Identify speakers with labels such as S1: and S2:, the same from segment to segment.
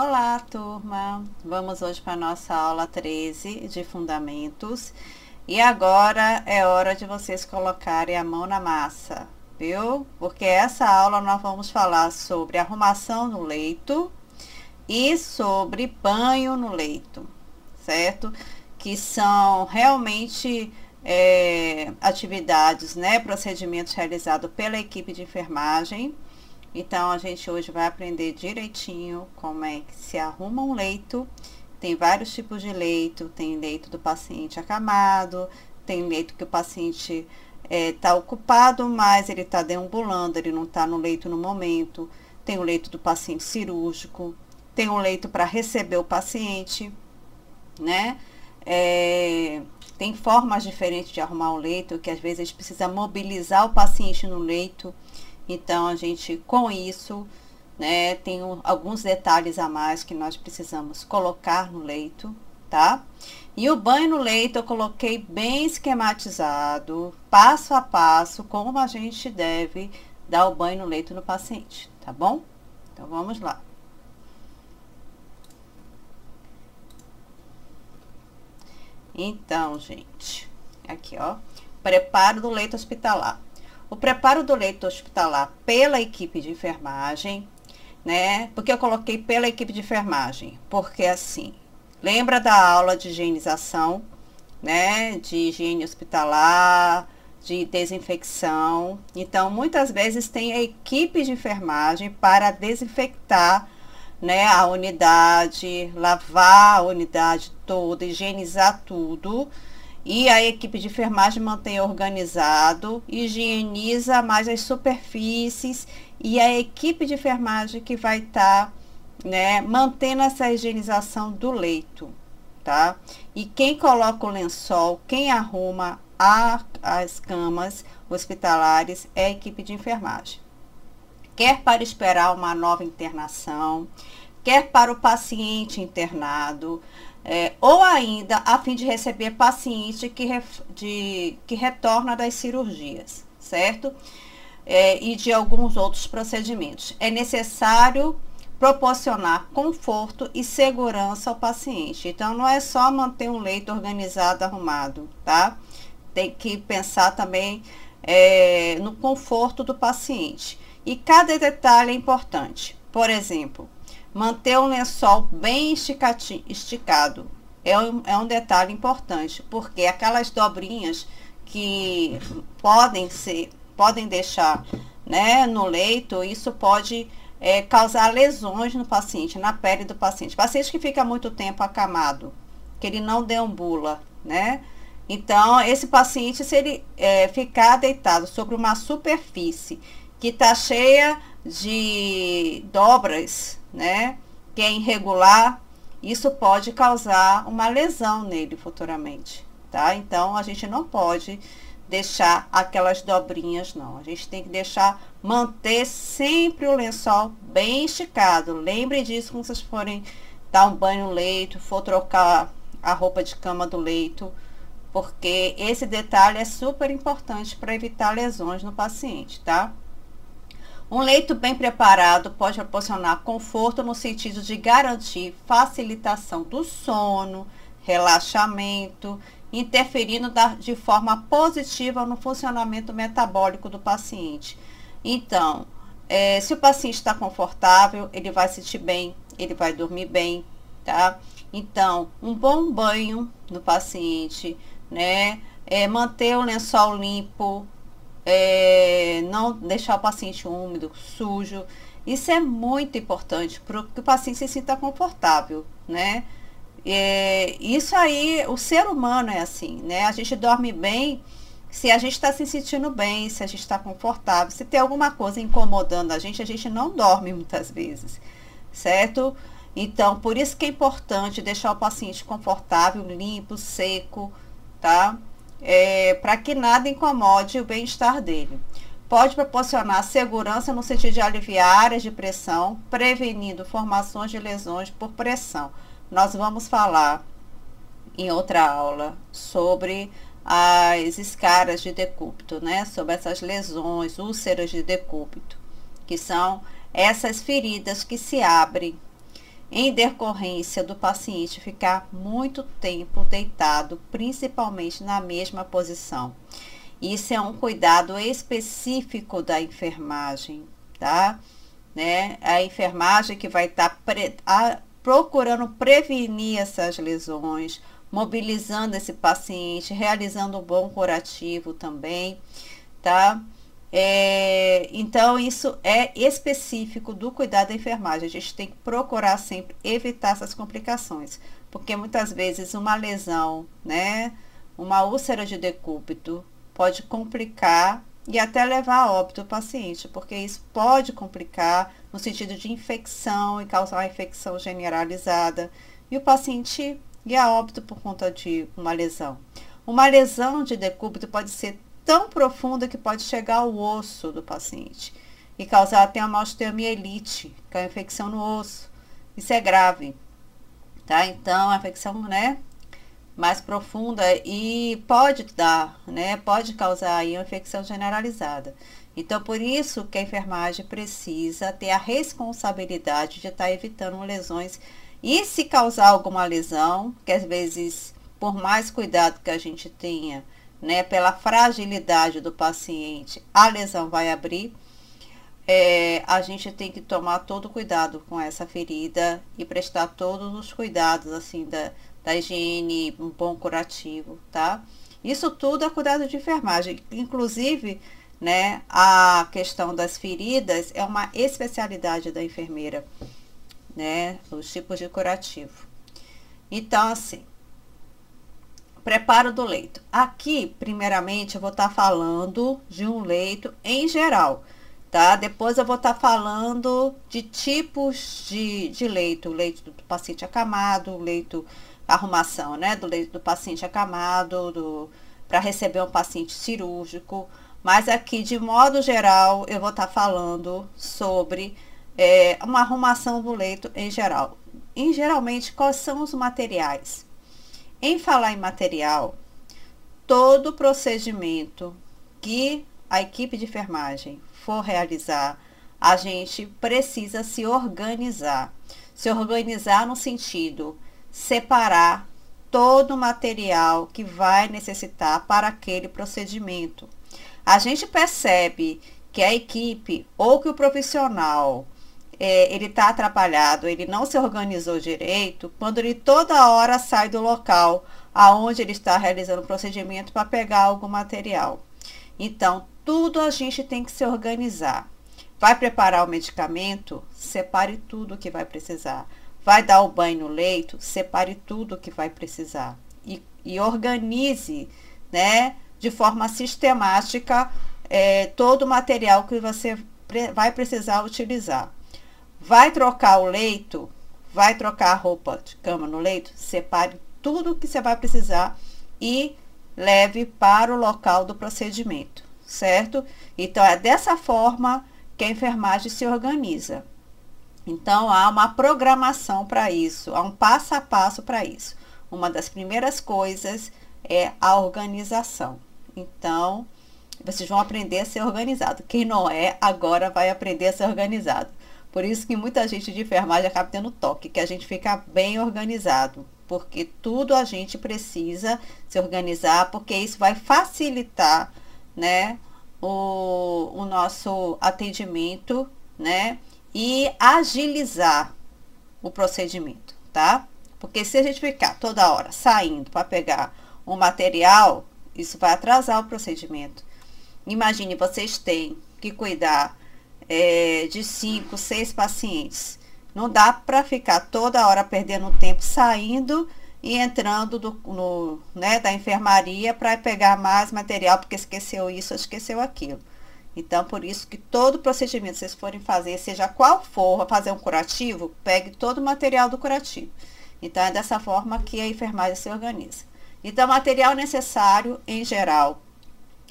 S1: Olá, turma! Vamos hoje para a nossa aula 13 de Fundamentos. E agora é hora de vocês colocarem a mão na massa, viu? Porque essa aula nós vamos falar sobre arrumação no leito e sobre banho no leito, certo? Que são realmente atividades, né? Procedimentos realizados pela equipe de enfermagem. Então, a gente hoje vai aprender direitinho como é que se arruma um leito. Tem vários tipos de leito, tem leito do paciente acamado, tem leito que o paciente está ocupado, mas ele está deambulando, ele não está no leito no momento. Tem o leito do paciente cirúrgico, tem um leito para receber o paciente, né? Tem formas diferentes de arrumar o leito, que às vezes a gente precisa mobilizar o paciente no leito. Então, a gente, com isso, né, tem alguns detalhes a mais que nós precisamos colocar no leito, tá? E o banho no leito eu coloquei bem esquematizado, passo a passo, como a gente deve dar o banho no leito no paciente, tá bom? Então, vamos lá. Então, gente, aqui, ó, preparo do leito hospitalar. O preparo do leito hospitalar pela equipe de enfermagem, né? Porque eu coloquei pela equipe de enfermagem? Porque assim, lembra da aula de higienização, né? De higiene hospitalar, de desinfecção. Então, muitas vezes tem a equipe de enfermagem para desinfectar, né, a unidade, lavar a unidade toda, higienizar tudo. E a equipe de enfermagem mantém organizado, higieniza mais as superfícies e a equipe de enfermagem que vai estar, né, mantendo essa higienização do leito, tá? E quem coloca o lençol, quem arruma as camas hospitalares é a equipe de enfermagem. Quer para esperar uma nova internação, quer para o paciente internado, ou ainda a fim de receber paciente que retorna das cirurgias, certo? E de alguns outros procedimentos. É necessário proporcionar conforto e segurança ao paciente. Então, não é só manter um leito organizado, arrumado, tá? Tem que pensar também no conforto do paciente. E cada detalhe é importante. Por exemplo, manter um lençol bem esticado é um detalhe importante, porque aquelas dobrinhas que podem deixar, né, no leito, isso pode causar lesões no paciente, na pele do paciente. Paciente que fica muito tempo acamado, que ele não deambula, né? Então, esse paciente, se ele ficar deitado sobre uma superfície que está cheia de dobras, né, que é irregular, isso pode causar uma lesão nele futuramente, tá? Então, a gente não pode deixar aquelas dobrinhas, não. A gente tem que manter sempre o lençol bem esticado. Lembrem disso quando vocês forem dar um banho no leito, for trocar a roupa de cama do leito, porque esse detalhe é super importante para evitar lesões no paciente, tá? Um leito bem preparado pode proporcionar conforto no sentido de garantir facilitação do sono, relaxamento, interferindo de forma positiva no funcionamento metabólico do paciente. Então, se o paciente está confortável, ele vai sentir bem, ele vai dormir bem, tá? Então, um bom banho no paciente, né? Manter o lençol limpo, não deixar o paciente úmido, sujo. Isso é muito importante para que o paciente se sinta confortável, né? Isso aí, o ser humano é assim, né? A gente dorme bem se a gente está se sentindo bem, se a gente está confortável. Se tem alguma coisa incomodando a gente não dorme muitas vezes, certo? Então, por isso que é importante deixar o paciente confortável, limpo, seco, tá? Para que nada incomode o bem-estar dele. Pode proporcionar segurança no sentido de aliviar áreas de pressão, prevenindo formações de lesões por pressão. Nós vamos falar em outra aula sobre as escaras de decúbito, né? Sobre essas lesões, úlceras de decúbito, que são essas feridas que se abrem em decorrência do paciente ficar muito tempo deitado, principalmente na mesma posição. Isso é um cuidado específico da enfermagem, tá? Né? A enfermagem que vai estar procurando prevenir essas lesões, mobilizando esse paciente, realizando um bom curativo também, tá? Então, isso é específico do cuidado da enfermagem. A gente tem que procurar sempre evitar essas complicações, porque muitas vezes uma lesão, né, uma úlcera de decúbito pode complicar e até levar a óbito o paciente, porque isso pode complicar no sentido de infecção e causar uma infecção generalizada e o paciente ir a óbito por conta de uma lesão. Uma lesão de decúbito pode ser tão profunda que pode chegar ao osso do paciente e causar até uma osteomielite, que é uma infecção no osso. Isso é grave, tá? Então, a infecção, né, mais profunda e pode dar, né, pode causar aí uma infecção generalizada. Então, por isso que a enfermagem precisa ter a responsabilidade de estar evitando lesões e se causar alguma lesão, que às vezes, por mais cuidado que a gente tenha, né, pela fragilidade do paciente, a lesão vai abrir. A gente tem que tomar todo cuidado com essa ferida e prestar todos os cuidados, assim, da higiene, um bom curativo, tá? Isso tudo é cuidado de enfermagem. Inclusive, né, a questão das feridas é uma especialidade da enfermeira, né, os tipos de curativo. Então, assim, preparo do leito. Aqui, primeiramente, eu vou estar falando de um leito em geral, tá? Depois eu vou estar falando de tipos de leito. O leito do paciente acamado, o leito, arrumação, né? Do leito do paciente acamado, para receber um paciente cirúrgico. Mas aqui, de modo geral, eu vou estar falando sobre uma arrumação do leito em geral. Geralmente, quais são os materiais? Em falar em material, todo procedimento que a equipe de enfermagem for realizar, a gente precisa se organizar. Se organizar no sentido separar todo o material que vai necessitar para aquele procedimento. A gente percebe que a equipe ou que o profissional ele está atrapalhado, ele não se organizou direito, quando ele toda hora sai do local aonde ele está realizando o procedimento para pegar algum material. Então, tudo a gente tem que se organizar. Vai preparar o medicamento? Separe tudo que vai precisar. Vai dar o banho no leito? Separe tudo que vai precisar. E organize, né, de forma sistemática todo o material que você vai precisar utilizar. Vai trocar o leito, vai trocar a roupa de cama no leito, separe tudo que você vai precisar e leve para o local do procedimento, certo? Então, é dessa forma que a enfermagem se organiza. Então, há uma programação para isso, há um passo a passo para isso. Uma das primeiras coisas é a organização. Então, vocês vão aprender a ser organizado. Quem não é, agora vai aprender a ser organizado. Por isso que muita gente de enfermagem acaba tendo toque, que a gente fica bem organizado, porque tudo a gente precisa se organizar, porque isso vai facilitar, né, o nosso atendimento, né, e agilizar o procedimento, tá? Porque se a gente ficar toda hora saindo para pegar um material, isso vai atrasar o procedimento. Imagine, vocês têm que cuidar de 5, 6 pacientes. Não dá para ficar toda hora perdendo tempo saindo e entrando da enfermaria para pegar mais material, porque esqueceu isso, esqueceu aquilo. Então, por isso que todo procedimento que vocês forem fazer, seja qual for, fazer um curativo, pegue todo o material do curativo. Então, é dessa forma que a enfermagem se organiza. Então, material necessário, em geral,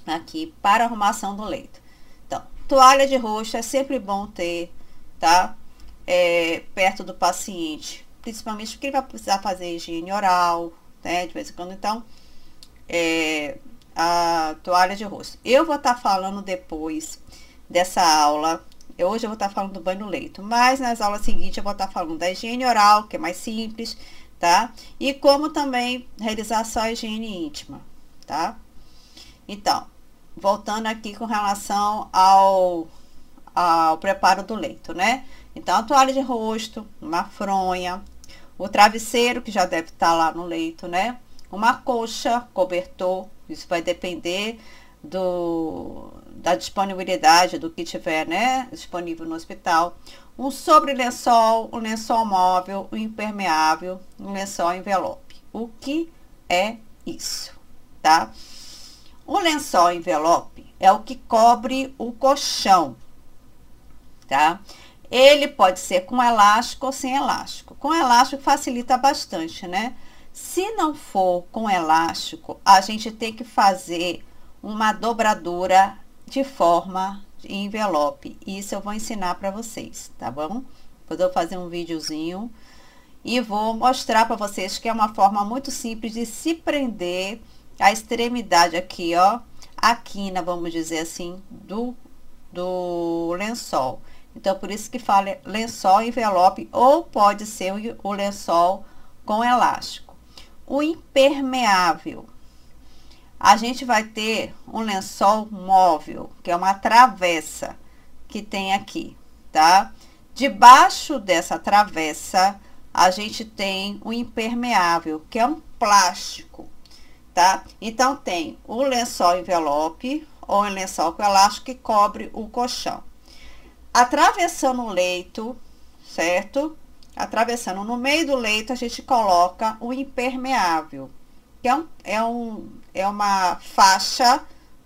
S1: aqui, para a arrumação do leito. Então, toalha de rosto é sempre bom ter, tá? Perto do paciente, principalmente porque ele vai precisar fazer higiene oral, né? De vez em quando. Então, a toalha de rosto. Eu vou estar falando depois dessa aula Hoje eu vou estar falando do banho no leito, mas nas aulas seguintes eu vou estar falando da higiene oral, que é mais simples, tá? E como também realizar só a higiene íntima, tá? Então, voltando aqui com relação ao preparo do leito, né? Então, a toalha de rosto, uma fronha, o travesseiro, que já deve estar lá no leito, né? Uma colcha, cobertor, isso vai depender da disponibilidade do que tiver, né, disponível no hospital. Um sobre-lençol, um lençol móvel, um impermeável, um lençol envelope. O que é isso, tá? O lençol envelope é o que cobre o colchão, tá? Ele pode ser com elástico ou sem elástico. Com elástico facilita bastante, né? Se não for com elástico, a gente tem que fazer uma dobradura de forma de envelope. Isso eu vou ensinar para vocês, tá bom? Depois eu vou fazer um videozinho e vou mostrar para vocês que é uma forma muito simples de se prender a extremidade aqui, ó, a quina, vamos dizer assim, do lençol. Então, por isso que fala lençol envelope, ou pode ser o lençol com elástico. O impermeável. A gente vai ter um lençol móvel, que é uma travessa que tem aqui, tá? Debaixo dessa travessa, a gente tem o impermeável, que é um plástico, tá? Então, tem o lençol envelope ou o lençol com elástico que cobre o colchão. Atravessando o leito, certo? Atravessando no meio do leito, a gente coloca o impermeável, que é uma faixa,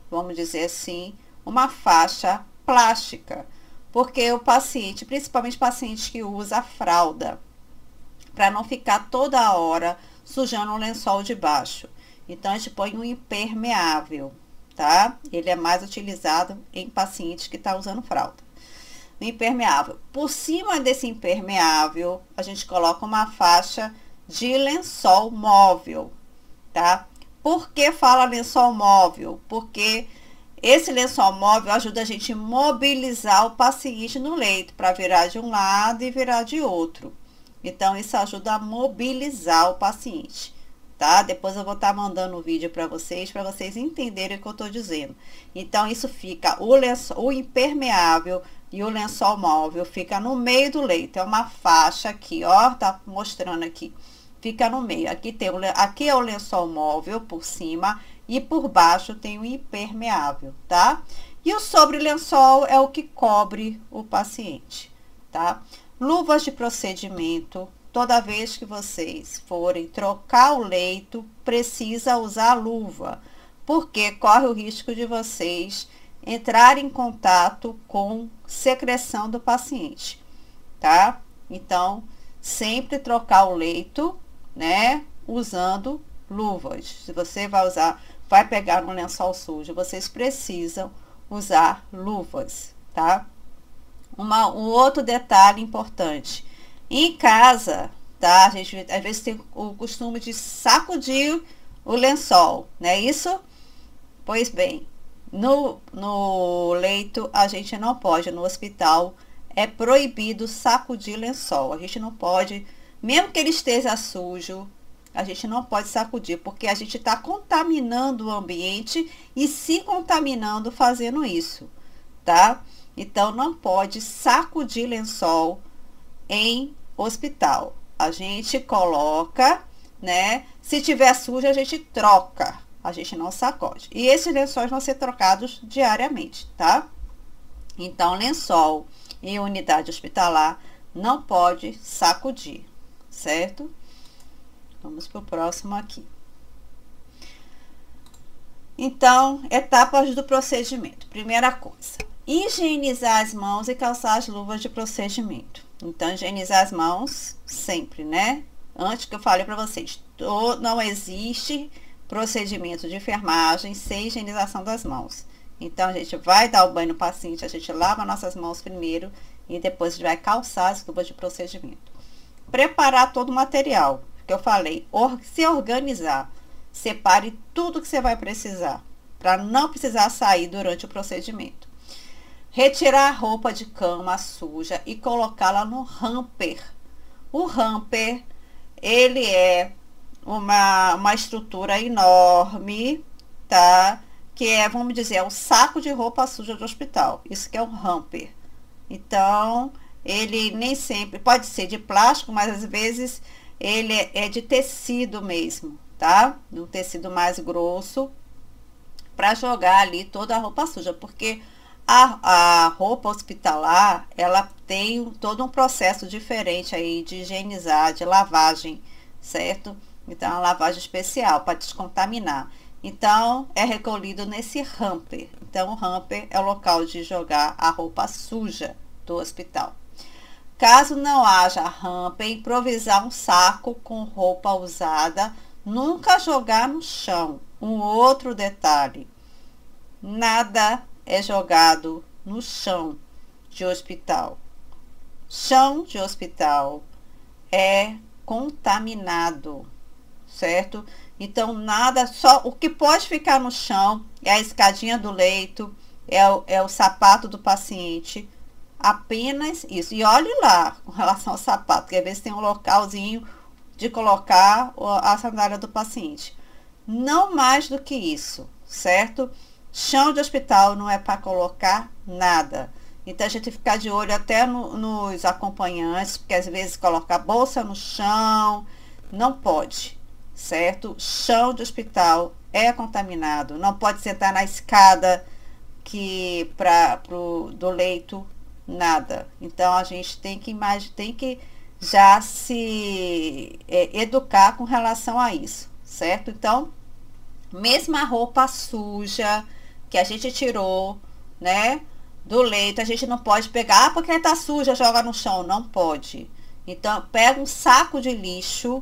S1: vamos dizer assim, uma faixa plástica, porque o paciente, principalmente paciente que usa fralda, para não ficar toda hora sujando o lençol de baixo. Então, a gente põe um impermeável, tá? Ele é mais utilizado em pacientes que estão usando fralda. O impermeável. Por cima desse impermeável, a gente coloca uma faixa de lençol móvel, tá? Por que fala lençol móvel? Porque esse lençol móvel ajuda a gente a mobilizar o paciente no leito, para virar de um lado e virar de outro. Então, isso ajuda a mobilizar o paciente, tá? Depois eu vou estar mandando um vídeo para vocês entenderem o que eu estou dizendo. Então, isso fica, o impermeável e o lençol móvel fica no meio do leito. É uma faixa aqui, ó, tá mostrando aqui. Fica no meio. Aqui é o lençol móvel por cima e por baixo tem o impermeável, tá? E o sobre-lençol é o que cobre o paciente, tá? Luvas de procedimento. Toda vez que vocês forem trocar o leito, precisa usar luva, porque corre o risco de vocês entrar em contato com secreção do paciente, tá? Então, sempre trocar o leito, né, usando luvas. Se você vai pegar um lençol sujo, vocês precisam usar luvas, tá? Um outro detalhe importante. Em casa, tá? A gente às vezes tem o costume de sacudir o lençol, não é isso? Pois bem, no leito a gente não pode, no hospital é proibido sacudir lençol. A gente não pode, mesmo que ele esteja sujo, a gente não pode sacudir, porque a gente está contaminando o ambiente e se contaminando fazendo isso, tá? Então, não pode sacudir lençol em hospital. A gente coloca, né? Se tiver sujo, a gente troca. A gente não sacode. E esses lençóis vão ser trocados diariamente, tá? Então, lençol em unidade hospitalar não pode sacudir, certo? Vamos para o próximo aqui. Então, etapas do procedimento. Primeira coisa, higienizar as mãos e calçar as luvas de procedimento. Então, higienizar as mãos sempre, né? Antes que eu falei para vocês, não existe procedimento de enfermagem sem higienização das mãos. Então, a gente vai dar o banho no paciente, a gente lava nossas mãos primeiro e depois a gente vai calçar as luvas de procedimento. Preparar todo o material, que eu falei, se organizar. Separe tudo que você vai precisar, para não precisar sair durante o procedimento. Retirar a roupa de cama suja e colocá-la no hamper. O hamper, ele é uma estrutura enorme, tá? Que é, vamos dizer, é um saco de roupa suja do hospital. Isso que é um hamper. Então, ele nem sempre, pode ser de plástico, mas às vezes ele é de tecido mesmo, tá? Um tecido mais grosso, para jogar ali toda a roupa suja, porque a roupa hospitalar, ela tem todo um processo diferente aí de higienizar, de lavagem, certo? Então, é uma lavagem especial para descontaminar. Então, é recolhido nesse hamper. Então, o hamper é o local de jogar a roupa suja do hospital. Caso não haja hamper, improvisar um saco com roupa usada, nunca jogar no chão. Um outro detalhe: nada é jogado no chão de hospital. Chão de hospital é contaminado, certo? Então, nada, só o que pode ficar no chão é a escadinha do leito, é o sapato do paciente, apenas isso. E olhe lá com relação ao sapato, que às vezes tem um localzinho de colocar a sandália do paciente. Não mais do que isso, certo? Chão de hospital não é para colocar nada. Então, a gente tem que ficar de olho até nos acompanhantes, porque às vezes coloca a bolsa no chão, não pode, certo? Chão de hospital é contaminado, não pode sentar na escada do leito, nada. Então, a gente tem que já se educar com relação a isso, certo? Então, mesmo a roupa suja que a gente tirou, né, do leito, a gente não pode pegar, porque tá suja, joga no chão, não pode. Então, pega um saco de lixo,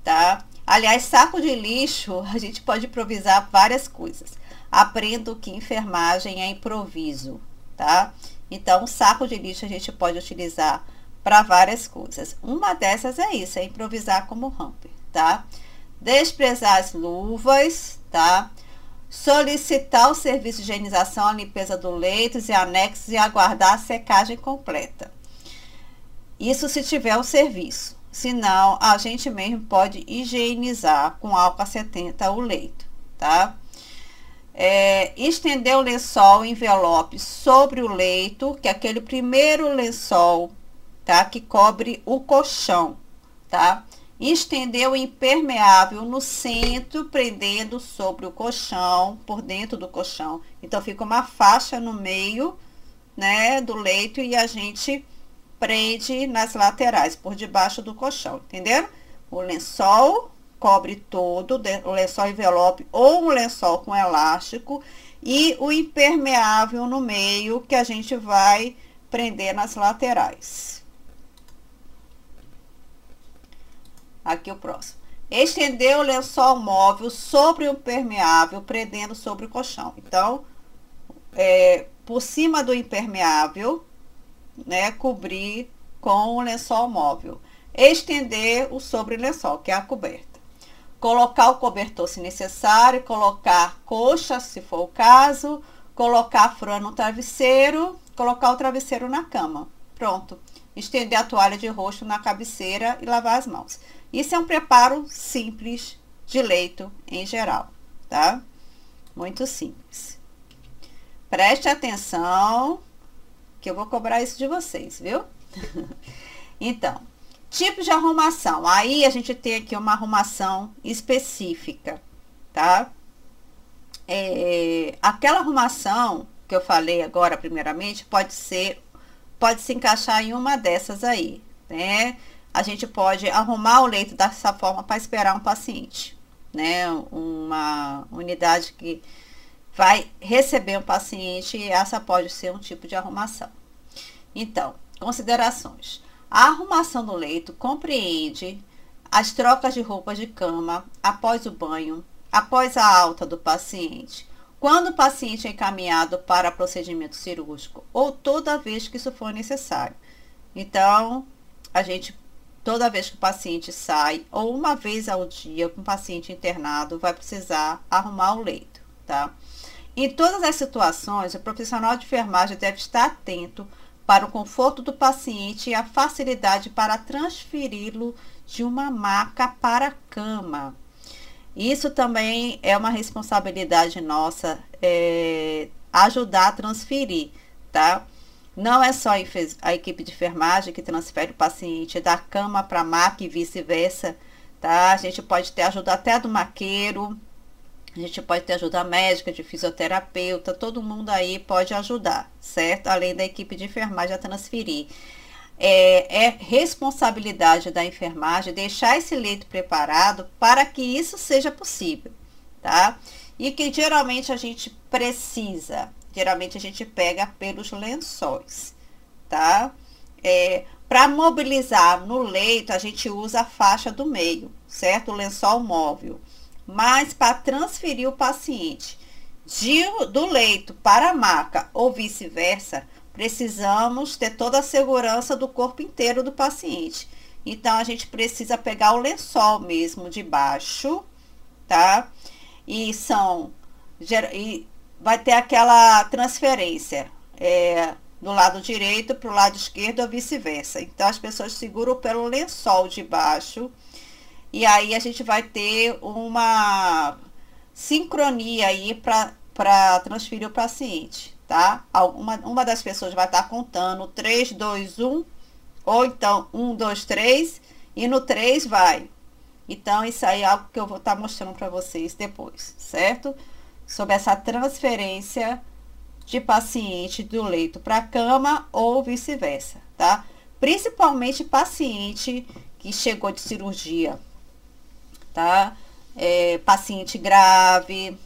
S1: tá? Aliás, saco de lixo, a gente pode improvisar várias coisas. Aprendo que enfermagem é improviso, tá? Então, um saco de lixo a gente pode utilizar para várias coisas. Uma dessas é isso, é improvisar como hamper, tá? Desprezar as luvas, tá? Solicitar o serviço de higienização, a limpeza do leito e anexos e aguardar a secagem completa. Isso se tiver o serviço. Senão, a gente mesmo pode higienizar com álcool 70 o leito, tá? Estender o lençol envelope sobre o leito, que é aquele primeiro lençol, tá? Que cobre o colchão, tá? Estender o impermeável no centro, prendendo sobre o colchão, por dentro do colchão. Então, fica uma faixa no meio, né, do leito e a gente prende nas laterais, por debaixo do colchão, entenderam? O lençol cobre todo, o lençol envelope ou um lençol com elástico e o impermeável no meio que a gente vai prender nas laterais. Aqui o próximo. Estender o lençol móvel sobre o impermeável, prendendo sobre o colchão. Então, por cima do impermeável, né, cobrir com o lençol móvel. Estender o sobre lençol, que é a coberta. Colocar o cobertor se necessário, colocar coxa, se for o caso, colocar a fronha no travesseiro, colocar o travesseiro na cama. Pronto. Estender a toalha de rosto na cabeceira e lavar as mãos. Isso é um preparo simples de leito em geral, tá? Muito simples. Preste atenção, que eu vou cobrar isso de vocês, viu? Então, tipo de arrumação. Aí, a gente tem aqui uma arrumação específica, tá? Aquela arrumação que eu falei agora, primeiramente, pode se encaixar em uma dessas aí, né? A gente pode arrumar o leito dessa forma para esperar um paciente, né? Uma unidade que vai receber um paciente, e essa pode ser um tipo de arrumação. Então, considerações. A arrumação do leito compreende as trocas de roupas de cama após o banho, após a alta do paciente, quando o paciente é encaminhado para procedimento cirúrgico ou toda vez que isso for necessário. Então, toda vez que o paciente sai, ou uma vez ao dia com o paciente internado, vai precisar arrumar o leito, tá? Em todas as situações, o profissional de enfermagem deve estar atento para o conforto do paciente e a facilidade para transferi-lo de uma maca para a cama. Isso também é uma responsabilidade nossa, ajudar a transferir, tá? Não é só a equipe de enfermagem que transfere o paciente da cama para a maca e vice-versa, tá? A gente pode ter ajuda até do maqueiro, a gente pode ter ajuda médica, de fisioterapeuta, todo mundo aí pode ajudar, certo? Além da equipe de enfermagem a transferir. É responsabilidade da enfermagem deixar esse leito preparado para que isso seja possível, tá? E que geralmente a gente pega pelos lençóis, tá? Para mobilizar no leito, a gente usa a faixa do meio, certo? O lençol móvel. Mas para transferir o paciente do leito para a maca ou vice-versa, precisamos ter toda a segurança do corpo inteiro do paciente. Então, a gente precisa pegar o lençol mesmo de baixo, tá? E vai ter aquela transferência do lado direito para o lado esquerdo ou vice-versa. Então, as pessoas seguram pelo lençol de baixo e aí a gente vai ter uma sincronia aí para transferir o paciente, tá? Uma das pessoas vai estar contando 3, 2, 1, ou então 1, 2, 3, e no 3 vai. Então, isso aí é algo que eu vou estar mostrando para vocês depois, certo? Sobre essa transferência de paciente do leito para a cama ou vice-versa, tá? Principalmente paciente que chegou de cirurgia, tá? Paciente grave.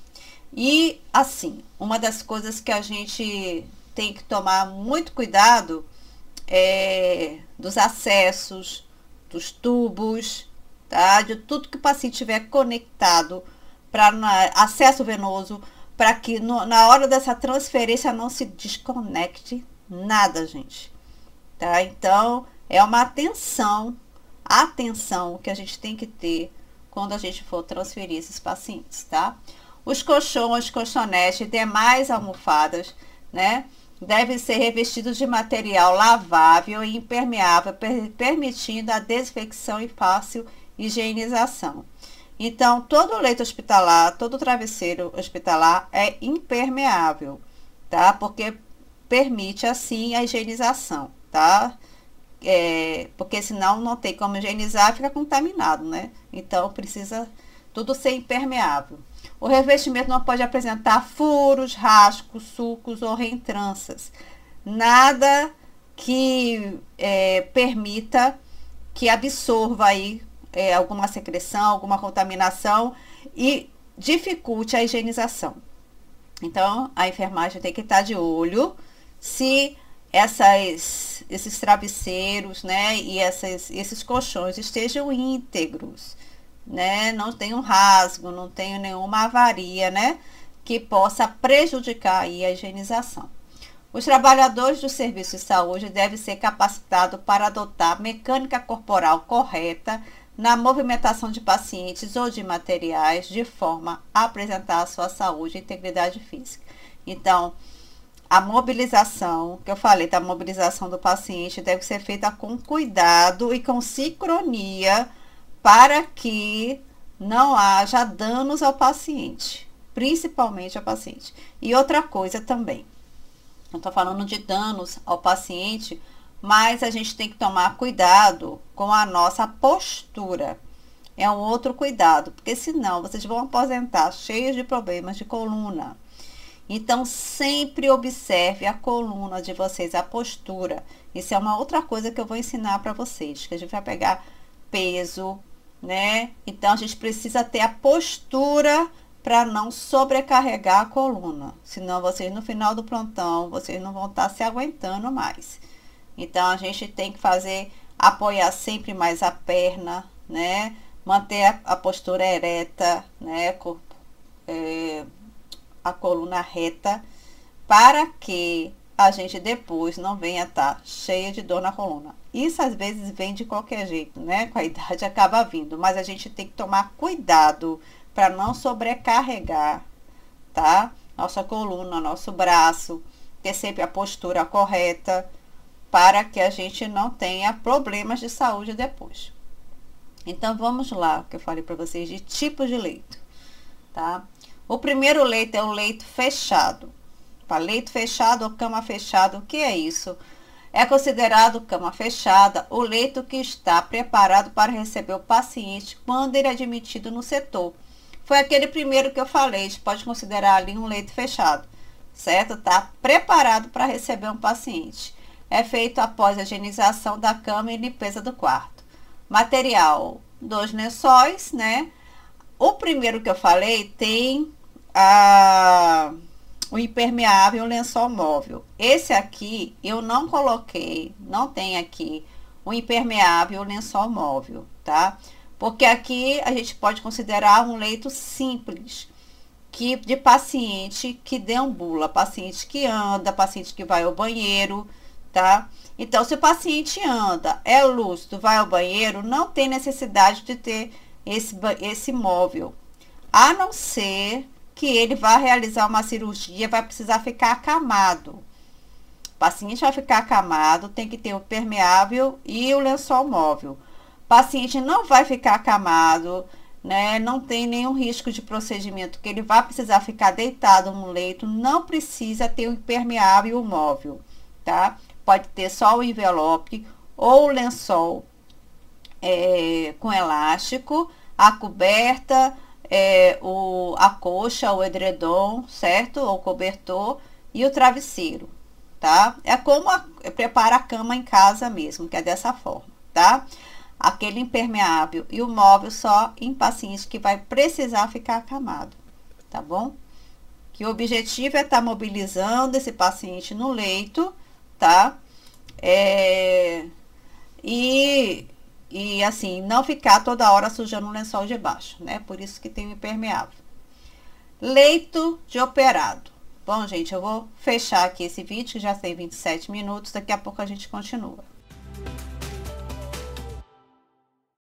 S1: E assim, uma das coisas que a gente tem que tomar muito cuidado é dos acessos, dos tubos, tá? De tudo que o paciente tiver conectado para acesso venoso, para que na hora dessa transferência não se desconecte nada, gente, tá? Então, é uma atenção que a gente tem que ter quando a gente for transferir esses pacientes, tá? Os colchões, colchonetes e demais almofadas, né, devem ser revestidos de material lavável e impermeável, permitindo a desinfecção e fácil higienização. Então, todo leito hospitalar, todo travesseiro hospitalar é impermeável, tá? Porque permite, assim, a higienização, tá? Porque senão não tem como higienizar, fica contaminado, né? Então, precisa tudo ser impermeável. O revestimento não pode apresentar furos, rascos, sulcos ou reentranças. Nada que permita que absorva aí alguma secreção, alguma contaminação e dificulte a higienização. Então, a enfermagem tem que estar de olho se esses travesseiros, né, e esses colchões estejam íntegros, né, não tem um rasgo, não tem nenhuma avaria, né, que possa prejudicar aí a higienização. Os trabalhadores do serviço de saúde devem ser capacitados para adotar mecânica corporal correta na movimentação de pacientes ou de materiais, de forma a apresentar a sua saúde e integridade física. Então, a mobilização, que eu falei, da mobilização do paciente deve ser feita com cuidado e com sincronia para que não haja danos ao paciente, principalmente ao paciente. E outra coisa também, eu estou falando de danos ao paciente, mas a gente tem que tomar cuidado com a nossa postura. É um outro cuidado, porque senão vocês vão aposentar cheios de problemas de coluna. Então, sempre observe a coluna de vocês, a postura. Isso é uma outra coisa que eu vou ensinar para vocês, que a gente vai pegar peso, né? Então, a gente precisa ter a postura para não sobrecarregar a coluna. Senão, vocês no final do plantão, vocês não vão estar se aguentando mais. Então, a gente tem que apoiar sempre mais a perna, né? Manter a postura ereta, né? A coluna reta, para que a gente depois não venha estar cheia de dor na coluna. Isso às vezes vem de qualquer jeito, né? Com a idade acaba vindo, mas a gente tem que tomar cuidado para não sobrecarregar, tá? nossa coluna, nosso braço, ter sempre a postura correta, para que a gente não tenha problemas de saúde depois. Então, vamos lá, que eu falei para vocês de tipos de leito, tá? O primeiro leito é o leito fechado. Para leito fechado ou cama fechada, o que é isso? É considerado cama fechada o leito que está preparado para receber o paciente quando ele é admitido no setor. Foi aquele primeiro que eu falei, a gente pode considerar ali um leito fechado, certo? Está preparado para receber um paciente. É feito após a higienização da cama e limpeza do quarto. Material, 2 lençóis, né? O primeiro que eu falei tem o impermeável e o lençol móvel. Esse aqui eu não coloquei, não tem aqui o impermeável e o lençol móvel, tá? Porque aqui a gente pode considerar um leito simples, que de paciente que deambula, paciente que anda, paciente que vai ao banheiro, tá? Então, se o paciente anda, é lúcido, vai ao banheiro, não tem necessidade de ter esse móvel, a não ser que ele vá realizar uma cirurgia, vai precisar ficar acamado. O paciente vai ficar acamado, tem que ter o permeável e o lençol móvel. O paciente não vai ficar acamado, né? Não tem nenhum risco de procedimento, que ele vai precisar ficar deitado no leito, não precisa ter o impermeável e o móvel, tá? Pode ter só o envelope ou o lençol com elástico, a coberta, a coxa, o edredom, certo? Ou cobertor e o travesseiro, tá? É como prepara a cama em casa mesmo, que é dessa forma, tá? Aquele impermeável e o móvel só em paciente que vai precisar ficar acamado, tá bom? Que o objetivo é estar mobilizando esse paciente no leito, tá? E assim, não ficar toda hora sujando o lençol de baixo, né? Por isso que tem o impermeável. Leito de operado. Bom, gente, eu vou fechar aqui esse vídeo, que já tem 27 minutos. Daqui a pouco a gente continua.